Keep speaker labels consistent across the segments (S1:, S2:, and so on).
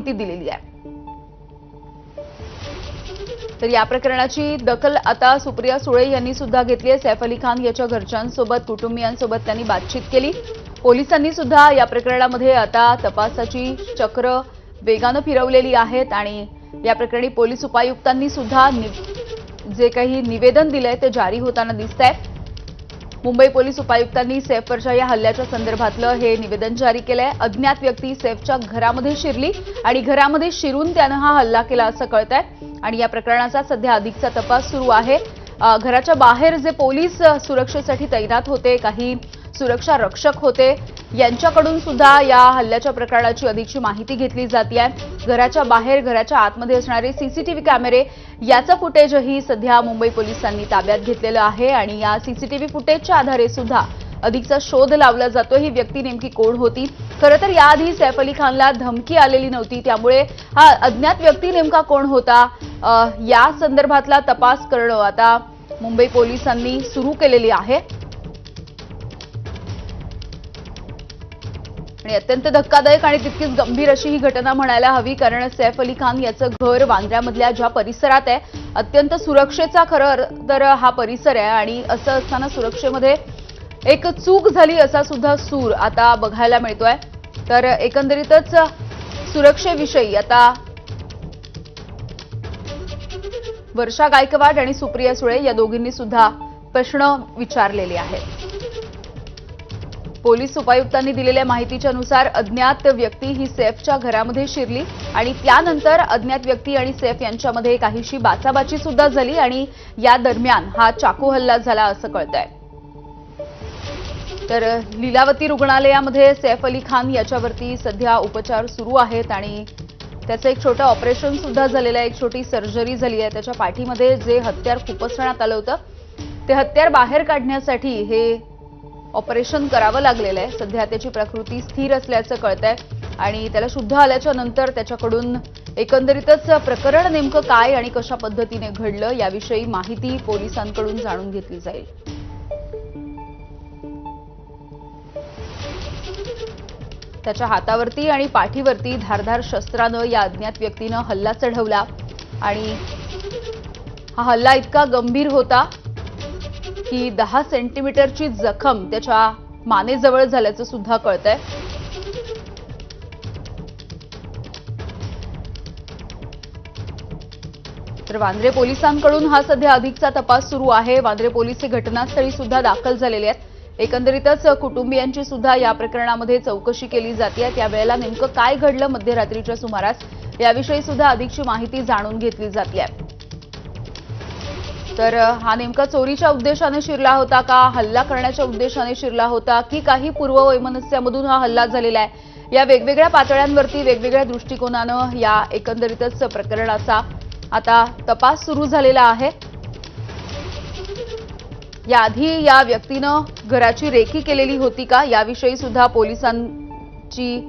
S1: माहिती दिलेली आहे। तर या प्रकरणाची दखल आता सुप्रिया सुळे यांनी सुद्धा घेतली आहे। सैफ अली खान याच्या घरच्यांसोबत कुटुंबियांसोबत त्यांनी बातचीत केली। पोलिसांनी सुद्धा या प्रकरणामध्ये आता तपासाची चक्र वेगाने फिरवलेली आहेत आणि या प्रकरणी पोलीस उपायुक्तांनी सुद्धा जे काही निवेदन दिलंय ते जारी होताना दिसतंय। मुंबई पोलीस उपायुक्तांनी सैफवरच्या या हल्ल्याच्या संदर्भातलं हे निवेदन जारी केलंय। अज्ञात व्यक्ती सैफच्या घरामध्ये शिरली आणि घरामध्ये शिरून त्यानं हा हल्ला केला असं कळतंय आणि या प्रकरणाचा सध्या अधिकचा तपास सुरू आहे। घराच्या बाहेर जे पोलीस सुरक्षेसाठी तैनात होते, काही सुरक्षा रक्षक होते, यांच्याकडून सुद्धा या हल्ल्याच्या प्रकरणाची अधिकची माहिती घेतली जाते। घराच्या बाहेर घराच्या आतमध्ये असणारे सीसीटीव्ही कॅमेरे याचं फुटेजही सध्या मुंबई पोलिसांनी ताब्यात घेतलेलं आहे आणि या सीसीटीव्ही फुटेजच्या आधारे सुद्धा अधिकचा शोध लावला जातो। ही व्यक्ती नेमकी कोण होती? खरं तर याआधी सैफ अली खानला धमकी आलेली नव्हती, त्यामुळे हा अज्ञात व्यक्ती नेमका कोण होता या संदर्भातला तपास करणं आता मुंबई पोलिसांनी सुरू केलेली आहे। आणि अत्यंत धक्कादायक आणि तितकीच गंभीर अशी ही घटना म्हणायला हवी, कारण सैफ अली खान याचं घर वांद्र्यामधल्या ज्या परिसरात आहे, अत्यंत सुरक्षेचा खरं तर हा परिसर आहे आणि असं असताना सुरक्षेमध्ये एक चूक झाली असा सुद्धा सूर आता बघायला मिळतोय। तर एकंदरीतच सुरक्षेविषयी आता वर्षा गायकवाड आणि सुप्रिया सुळे या दोघींनी सुद्धा प्रश्न विचारलेले आहेत। पोलीस उपायुक्तांनी दिलेल्या माहितीच्या नुसार अज्ञात व्यक्ती ही सैफच्या घरामध्ये शिरली आणि त्यानंतर अज्ञात व्यक्ती आणि सैफ यांच्यामध्ये काहीशी बाचाबाची सुद्धा झाली आणि या दरम्यान हा चाकू हल्ला झाला असं कळतंय। तर लीलावती रुग्णालयामध्ये सैफ अली खान याच्यावरती सध्या उपचार सुरू आहेत आणि त्याचं एक छोटं ऑपरेशन सुद्धा झालेलं आहे, एक छोटी सर्जरी झाली आहे। त्याच्या पाठीमध्ये जे हत्यार खुपसण्यात आलं होतं ते हत्यार बाहेर काढण्यासाठी हे ऑपरेशन करावं लागलेलं आहे। सध्या त्याची प्रकृती स्थिर असल्याचं कळतंय आणि त्याला शुद्ध आल्याच्या नंतर त्याच्याकडून एकंदरीतच प्रकरण नेमकं काय आणि कशा पद्धतीने घडलं याविषयी माहिती पोलिसांकडून जाणून घेतली जाईल। त्याच्या हातावरती आणि पाठीवरती धारदार शस्त्रानं या अज्ञात व्यक्तीनं हल्ला चढवला आणि हा हल्ला इतका गंभीर होता की 10 सेंटीमीटरची जखम त्याच्या मानेजवळ झाल्याचं सुद्धा कळतंय। तर वांद्रे पोलिसांकडून हा सध्या अधिकचा तपास सुरू आहे। वांद्रे पोलीस हे घटनास्थळी सुद्धा दाखल झालेले आहेत। एकंदरीतच कुटुंबियांची सुद्धा या प्रकरणामध्ये चौकशी केली जाते। त्यावेळेला नेमकं काय घडलं मध्यरात्रीच्या सुमारास याविषयी सुद्धा अधिकची माहिती जाणून घेतली जाते। तर हा नेमका चोरीच्या उद्देशाने शिरला होता का, हल्ला करण्याच्या उद्देशाने शिरला होता की काही पूर्ववैमनस्यामधून हा हल्ला झालेला आहे, या वेगवेगळ्या पातळ्यांवरती वेगवेगळ्या दृष्टिकोनानं या एकंदरीतच प्रकरणाचा आता तपास सुरू झालेला आहे। याआधी या व्यक्तीनं घराची रेकी केलेली होती का याविषयी सुद्धा पोलिसांची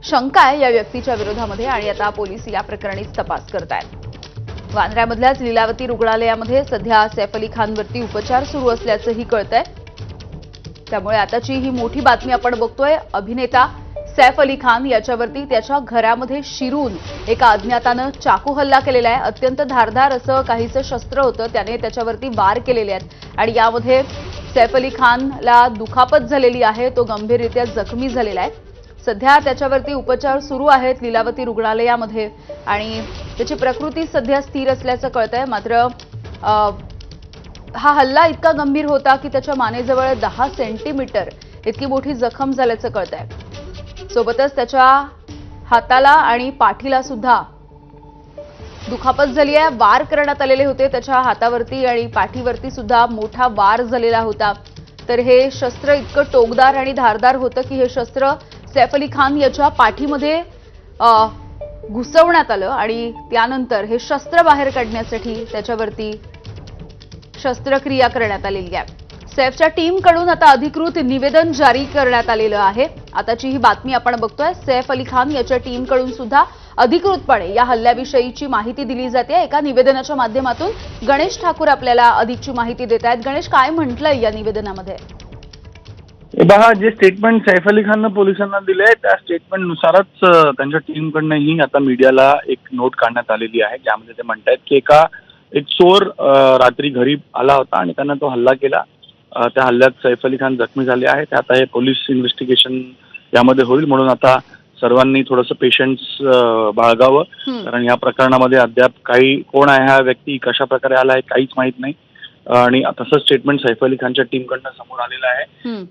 S1: शंका आहे या व्यक्तीच्या विरोधामध्ये आणि आता पोलीस या प्रकरणी तपास करत आहेत। वांद्र्यामधल्याच लीलावती रुग्णालयामध्ये सध्या सैफ अली खानवरती उपचार सुरू असल्याचंही कळतंय। त्यामुळे आताची ही मोठी बातमी आपण बघतोय। अभिनेता सैफ अली खान याच्यावरती त्याच्या घरामध्ये शिरून एका अज्ञातानं चाकू हल्ला केलेला आहे। अत्यंत धारदार असं काहीसं शस्त्र होतं, त्याने त्याच्यावरती वार केलेले आहेत आणि यामध्ये सैफ अली खानला दुखापत झालेली आहे, तो गंभीररित्या जखमी झालेला आहे। सध्या त्याच्यावरती उपचार सुरू आहेत लीलावती रुग्णालयामध्ये आणि त्याची प्रकृती सध्या स्थिर असल्याचं कळतंय। मात्र हा हल्ला इतका गंभीर होता की त्याच्या मानेजवळ 10 सेंटीमीटर इतकी मोठी जखम झाल्याचं कळतंय। सोबतच त्याच्या हाताला आणि पाठीला सुद्धा दुखापत झाली आहे। वार करण्यात आलेले होते त्याच्या हातावरती आणि पाठीवरती सुद्धा मोठा वार झालेला होता। तर हे शस्त्र इतकं टोकदार आणि धारदार होतं की हे शस्त्र सैफ अली खान याच्या पाठीमध्ये घुसवण्यात आलं आणि त्यानंतर हे शस्त्र बाहेर काढण्यासाठी त्याच्यावरती शस्त्रक्रिया करण्यात आलेली आहे। सैफच्या टीमकडून आता अधिकृत निवेदन जारी करण्यात आलेलं आहे। आताची ही बातमी आपण बघतोय। सैफ अली खान याच्या टीमकडून सुद्धा अधिकृतपणे या हल्ल्याविषयीची माहिती दिली जाते। एका निवेदनाच्या माध्यमातून गणेश ठाकूर आपल्याला अधिकची माहिती देत आहेत। गणेश, काय म्हटलंय या निवेदनामध्ये?
S2: पहा, जे स्टेटमेंट सैफ अली खाननं पोलिसांना दिले त्या स्टेटमेंटनुसारच त्यांच्या टीमकडनंही आता मीडियाला एक नोट काढण्यात आलेली आहे, ज्यामध्ये ते म्हणतायत की एक चोर रात्री घरी आला होता आणि त्यानं तो हल्ला केला. त्या हल्ल्यात सैफ अली खान जखमी झाले आहेत. आता हे पोलीस इन्व्हेस्टिगेशन यामध्ये होईल, म्हणून आता सर्वांनी थोडंसं पेशन्स बाळगावं, कारण या प्रकरणामध्ये अद्याप कोण आहे हा व्यक्ती, कशा प्रकारे आला आहे काहीच माहीत नाही. आणि तसंच स्टेटमेंट सैफ अली खानच्या टीमकडनं समोर आलेलं आहे.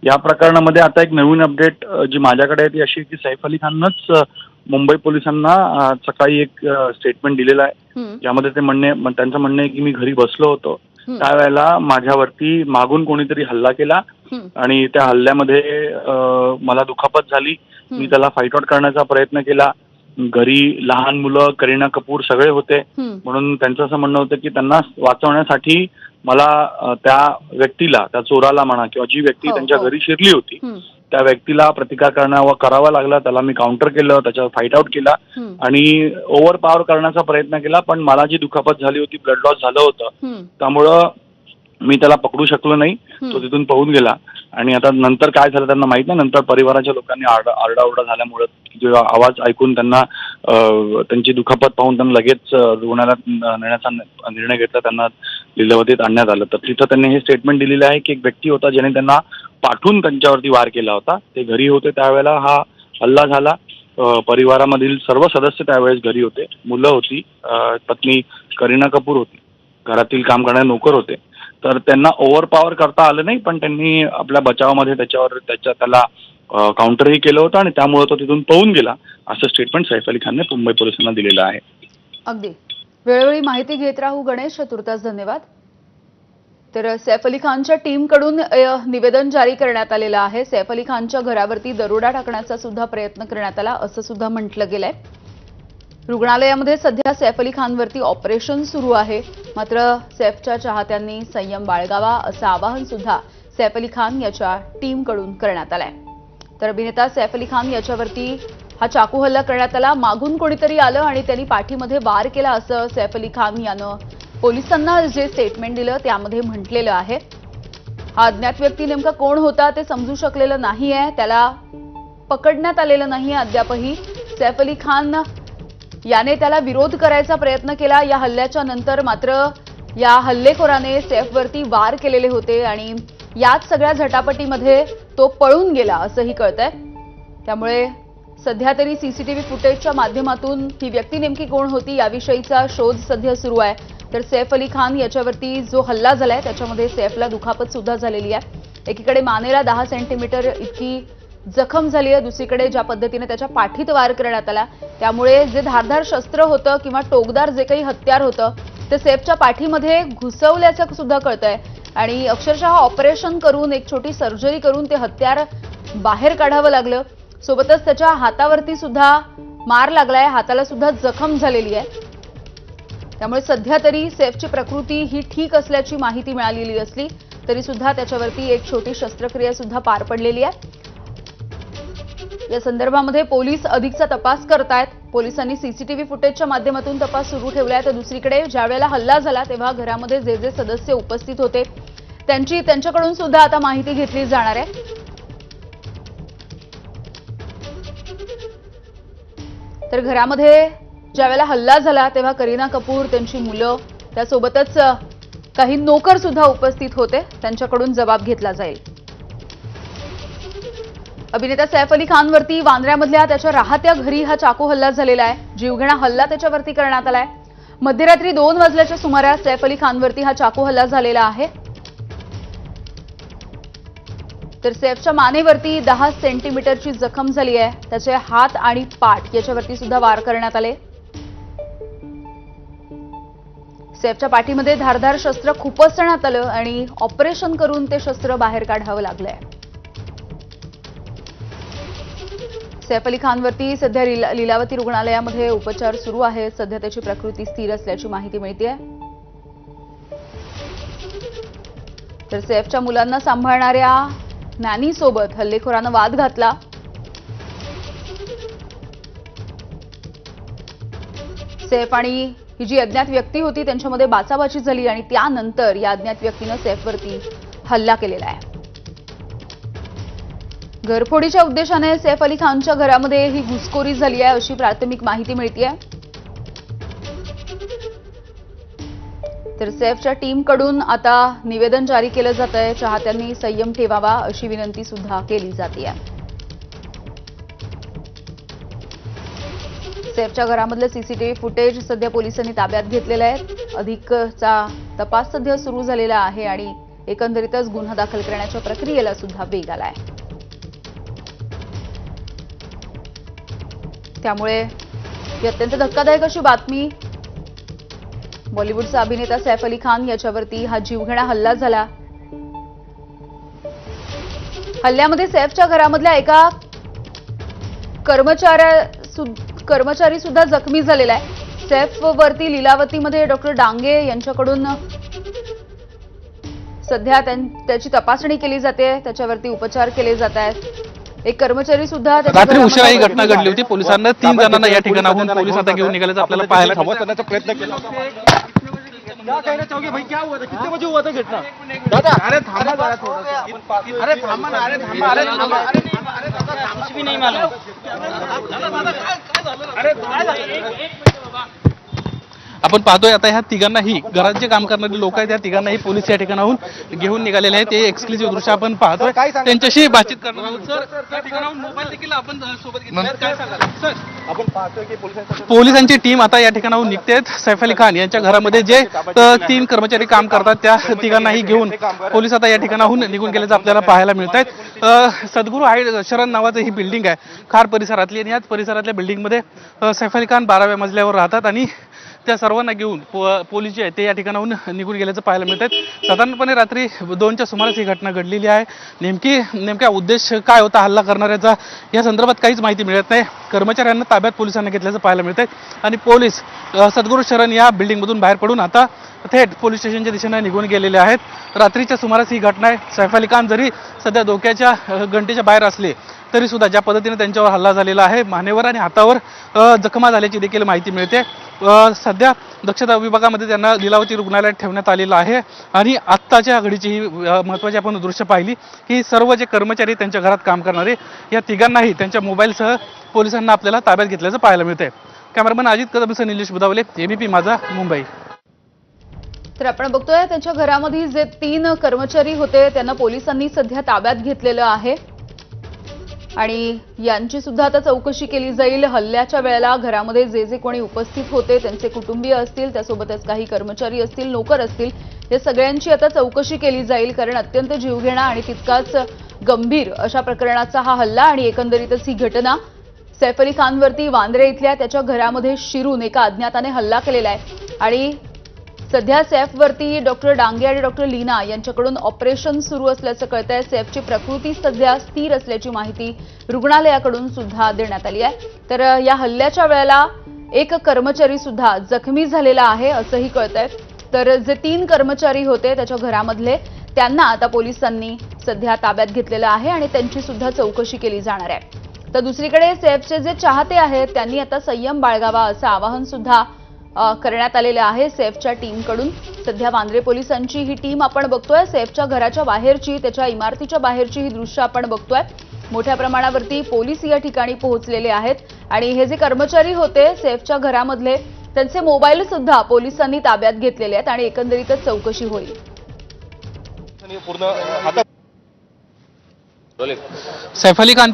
S2: या प्रकरणामध्ये आता एक नवीन अपडेट जी माझ्याकडे आहे ती अशी की सैफ अली खाननंच मुंबई पोलिसांना सकाळी एक स्टेटमेंट दिलेलं आहे, ज्यामध्ये त्यांचं म्हणणं आहे की मी घरी बसलो होतो, त्यावेळेला माझ्यावरती मागून कोणीतरी हल्ला केला आणि त्या हल्ल्यामध्ये मला दुखापत झाली. मी त्याला फाईट आउट करण्याचा प्रयत्न केला. घरी लहान मुलं, करीना कपूर सगळे होते, म्हणून त्यांचं असं म्हणणं होतं की त्यांना वाचवण्यासाठी मला त्या व्यक्तीला, त्या चोराला म्हणा किंवा जी व्यक्ती त्यांच्या घरी शिरली होती त्या व्यक्तीला प्रतिकार करावा लागला. त्याला मी काउंटर केलं, त्याच्यावर फाईट आउट केला आणि ओव्हर पॉवर करण्याचा प्रयत्न केला, पण मला जी दुखापत झाली होती, ब्लड लॉस झालं होतं, त्यामुळं मी त्याला पकडू शकलो नाही. तो तिथून पळून गेला आणि आता नंतर काय झालं त्यांना माहित नाही. नंतर परिवाराच्या लोकांनी आरडाओरडा झाल्यामुळे जो आवाज ऐकून त्यांना त्यांची दुखापत पाहून त्यांना लगेच रुग्णालयात नेण्याचा निर्णय घेतला. त्यांना लीलावतीत आणण्यात आलं. तर तिथं त्यांनी हे स्टेटमेंट दिलेलं आहे की एक व्यक्ती होता ज्याने त्यांना पाठवून त्यांच्यावरती वार केला होता. ते घरी होते त्यावेळेला हा हल्ला झाला. परिवारामधील सर्व सदस्य त्यावेळेस घरी होते. मुलं होती, पत्नी करीना कपूर होती, घरातील काम करणारे नोकर होते. तर त्यांना ओव्हर पॉवर करता आलं नाही, पण त्यांनी आपल्या बचावामध्ये त्याला काउंटरही केलं होतं आणि त्यामुळे तो तिथून पळून गेला, असं स्टेटमेंट सैफ अली खानने मुंबई पोलिसांना दिलेलं आहे.
S1: अगदी वेळोवेळी माहिती घेत राहू गणेश, तुर्तास धन्यवाद. तर सैफ अली खानच्या टीमकडून निवेदन जारी करण्यात आलेलं आहे. सैफ अली खानच्या घरावरती दरोडा टाकण्याचा सुद्धा प्रयत्न करण्यात आला असं सुद्धा म्हटलं गेलंय. रुग्णालयामध्ये सध्या सैफ अली खानवरती ऑपरेशन सुरू आहे. मात्र सैफच्या चाहत्यांनी संयम बाळगावा असं आवाहन सुद्धा सैफ अली खान याच्या टीमकडून करण्यात आलंय. तर अभिनेता सैफ अली खान याच्यावरती हा चाकू हल्ला करण्यात आला. मागून कोणीतरी आलं आणि त्यांनी पाठीमध्ये वार केला असं सैफ अली खान यानं पोलिसांना जे स्टेटमेंट दिलं त्यामध्ये म्हटलेलं आहे. हा अज्ञात व्यक्ती नेमका कोण होता ते समजू शकलेलं नाहीये. त्याला पकडण्यात आलेलं नाही अद्यापही. सैफ अली खान याने त्याला विरोध करायचा प्रयत्न केला. या हल्ल्याच्या नंतर मात्र या हल्लेखोराने सैफवरती वार केलेले होते आणि याच सगळ्या झटापटीमध्ये तो पळून गेला असंही कळतंय. त्यामुळे सध्या तरी सीसीटीव्ही फुटेजच्या माध्यमातून ही व्यक्ती नेमकी कोण होती याविषयीचा शोध सध्या सुरू आहे. तर सैफ अली खान याच्यावरती जो हल्ला झालाय त्याच्यामध्ये सैफला दुखापत सुद्धा झालेली आहे. एकीकडे मानेला 10 सेंटीमीटर इतकी जखम झाली आहे, दुसरीकडे ज्या पद्धतीने त्याच्या पाठीत वार करण्यात आला त्यामुळे जे धारदार शस्त्र होतं किंवा टोकदार जे काही हत्यार होतं ते सैफच्या पाठीमध्ये घुसवल्याचं सुद्धा कळतंय आणि अक्षरशः ऑपरेशन करून एक छोटी सर्जरी करून ते हत्यार बाहेर काढावं लागलं. सोबतच त्याच्या हातावरती सुद्धा मार लागलाय, हाताला सुद्धा जखम झालेली आहे. त्यामुळे सध्या तरी सैफची प्रकृती ही ठीक असल्याची माहिती मिळालेली असली तरी सुद्धा त्याच्यावरती एक छोटी शस्त्रक्रिया सुद्धा पार पडलेली आहे. या संदर्भामध्ये पोलीस अधिकचा तपास करतायत. पोलिसांनी सीसीटीव्ही फुटेजच्या माध्यमातून तपास सुरू ठेवलाय. तर दुसरीकडे ज्या वेळेला हल्ला झाला तेव्हा घरामध्ये जे सदस्य उपस्थित होते त्यांच्याकडून सुद्धा आता माहिती घेतली जाणार आहे. तर घरामध्ये ज्या वेळेला हल्ला झाला तेव्हा करीना कपूर, त्यांची मुलं, त्यासोबतच काही नोकर सुद्धा उपस्थित होते. त्यांच्याकडून जबाब घेतला जाईल. अभिनेता सैफ अली खानवरती वांद्र्यामधल्या त्याच्या राहत्या घरी हा चाकू हल्ला झालेला आहे. जीवघेणा हल्ला त्याच्यावरती करण्यात आलाय. मध्यरात्री 2 वाजल्याच्या सुमारास सैफ अली खानवरती हा चाकू हल्ला झालेला आहे. तर सैफच्या मानेवरती 10 सेंटीमीटरची जखम झाली आहे. त्याचे हात आणि पाठ याच्यावरती सुद्धा वार करण्यात आले. सैफच्या पाठीमध्ये धारदार शस्त्र खुपसण्यात आलं आणि ऑपरेशन करून ते शस्त्र बाहेर काढावं लागलंय. सैफ अली खानवरती सध्या लीलावती रुग्णालयामध्ये उपचार सुरू आहेत. सध्या त्याची प्रकृती स्थिर असल्याची माहिती मिळतेय. तर सैफच्या मुलांना सांभाळणाऱ्या नॅनीसोबत हल्लेखोरानं वाद घातला. सैफ आणि ही जी अज्ञात व्यक्ती होती त्यांच्यामध्ये बाचाबाची झाली आणि त्यानंतर या अज्ञात व्यक्तीनं सैफवरती हल्ला केलेला आहे. घरफोडीच्या उद्देशाने सैफ अली खानच्या घरामध्ये ही घुसखोरी झाली आहे अशी प्राथमिक माहिती मिळते. तर सैफच्या टीमकडून आता निवेदन जारी केलं जात आहे. चाहत्यांनी संयम ठेवावा अशी विनंती सुद्धा केली जाते. सैफच्या घरामधलं सीसीटीव्ही फुटेज सध्या पोलिसांनी ताब्यात घेतलेलं आहे. अधिकचा तपास सध्या सुरू झालेला आहे आणि एकंदरीतच गुन्हा दाखल करण्याच्या प्रक्रियेला सुद्धा वेग आलाय. त्यामुळे ही अत्यंत धक्कादायक अशी बातमी. बॉलिवूडचा अभिनेता सैफ अली खान याच्यावरती हा जीवघेणा हल्ला झाला. हल्ल्यामध्ये सैफच्या घरामधल्या एका कर्मचारी सुद्धा जखमी झालेला आहे. सैफ वरती लीलावतीमध्ये डॉक्टर डांगे यांच्याकडून सध्या त्याची तपासणी केली जाते. त्याच्यावरती उपचार केले जात आहेत. एक कर्मचारी सुद्धा
S3: रात्री उशिरा ही घटना घडली होती. पोलिसांना 3 जणांना या ठिकाणाहून पोलीस आता घेऊन निघाल्याचं आपल्याला पाहायला मिळालं.
S4: प्रयत्न केला. क्या कहना चाहोगे भाई, क्या हुआ था, कितने बजे हुआ था घटना? दादा अरे थांबा जरा थोड़ा, अरे थांबा ना, अरे थांबा, अरे थांबा, अरे थांबा, अरे दादा कुछ भी नहीं मालूम. अरे काय झालं?
S3: आपण पाहतोय आता ह्या तिघांनाही घरात जे काम करणारे लोक आहेत त्या तिघांनाही पोलीस या ठिकाणाहून घेऊन निघालेले आहेत. ते एक्सक्लुझिव्ह दृश्य आपण पाहतोय. त्यांच्याशी बातचीत करणार आहोत. सर, त्या ठिकाणाहून मोबाईल देखील आपण सोबत घेतला. काय सांगाल सर?
S4: आपण पाहतोय की
S3: पोलिसांची टीम आता या ठिकाणाहून निघते. सैफ अली खान यांच्या घरामध्ये जे 3 कर्मचारी काम करतात त्या तिघांनाही घेऊन पोलीस आता या ठिकाणाहून निघून गेल्याचं आपल्याला पाहायला मिळत आहेत. सद्गुरू आहे शरण नावाचं ही बिल्डिंग आहे खार परिसरातली आणि याच परिसरातल्या बिल्डिंगमध्ये सैफ अली खान 12व्या मजल्यावर राहतात आणि त्या सर्वांना घेऊन पोलीस जे आहेत ते या ठिकाणाहून निघून गेल्याचं पाहायला मिळत आहे. साधारणपणे रात्री 2च्या सुमारास ही घटना घडलेली आहे. नेमका उद्देश काय होता हल्ला करणाऱ्याचा या संदर्भात काहीच माहिती मिळत नाही. कर्मचाऱ्यांना ताब्यात पोलिसांना घेतल्याचं पाहायला मिळत आहे आणि पोलीस सद्गुरू शरण या बिल्डिंगमधून बाहेर पडून आता थेट पोलीस स्टेशनच्या दिशेने निघून गेलेले आहेत. रात्रीच्या सुमारास ही घटना आहे. सैफ अली खान जरी सध्या धोक्याच्या घंटेच्या बाहेर असले तरी सुद्धा ज्या पद्धतीने त्यांच्यावर हल्ला झालेला आहे, मानेवर आणि हातावर जखमा झाल्याची देखील माहिती मिळते. सध्या दक्षता विभागामध्ये त्यांना लीलावती रुग्णालयात ठेवण्यात आलेलं आहे आणि आत्ताच्या घडीची ही महत्त्वाची आपण दृश्य पाहिली की सर्व जे कर्मचारी त्यांच्या घरात काम करणारे या तिघांनाही त्यांच्या मोबाईलसह पोलिसांना आपल्याला ताब्यात घेतल्याचं पाहायला मिळतंय. कॅमेरामन अजित कदमसह निलेश बुदावले, एबीपी माझा, मुंबई.
S1: तर आपण बघतोय त्यांच्या घरामध्ये जे 3 कर्मचारी होते त्यांना पोलिसांनी सध्या ताब्यात घेतलेलं आहे आणि यांची सुद्धा आता चौकशी केली जाईल. हल्ल्याच्या वेळेला घरामध्ये जे कोणी उपस्थित होते त्यांचे कुटुंबीय असतील, त्यासोबतच काही कर्मचारी असतील, नोकर असतील, या सगळ्यांची आता चौकशी केली जाईल. कारण अत्यंत जीवघेणा आणि तितकाच गंभीर अशा प्रकरणाचा हा हल्ला आणि एकंदरीतच ही घटना सैफ अली खानवरती वांद्रे इथल्या त्याच्या घरामध्ये शिरून एका अज्ञाताने हल्ला केलेला आहे आणि सध्या सैफवरती डॉक्टर डांगे आणि डॉक्टर लीना यांच्याकडून ऑपरेशन सुरू असल्याचं कळतंय. सैफची प्रकृती सध्या स्थिर असल्याची माहिती रुग्णालयाकडून सुद्धा देण्यात आली आहे. तर या हल्ल्याच्या वेळेला एक कर्मचारी सुद्धा जखमी झालेला आहे असंही कळतंय. तर जे 3 कर्मचारी होते त्याच्या घरामधले त्यांना आता पोलिसांनी सध्या ताब्यात घेतलेलं आहे आणि त्यांची सुद्धा चौकशी केली जाणार आहे. तर दुसरीकडे सैफचे जे चाहते आहेत त्यांनी आता संयम बाळगावा असं आवाहन सुद्धा करण्यात आलेले आहे सैफच्या टीमकडून. सध्या वांद्रे पोलिसांची ही टीम आपण बघतोय. सैफच्या घराच्या बाहेरची, त्याच्या इमारतीच्या बाहेरची ही दृश्य आपण बघतोय. मोठ्या प्रमाणावरती पोलीस या ठिकाणी पोहोचलेले आहेत आणि हे जे कर्मचारी होते सैफच्या घरामधले त्यांचे मोबाईल सुद्धा पोलिसांनी ताब्यात घेतलेले आहेत आणि एकंदरीतच चौकशी होईल.
S3: सैफ अली खान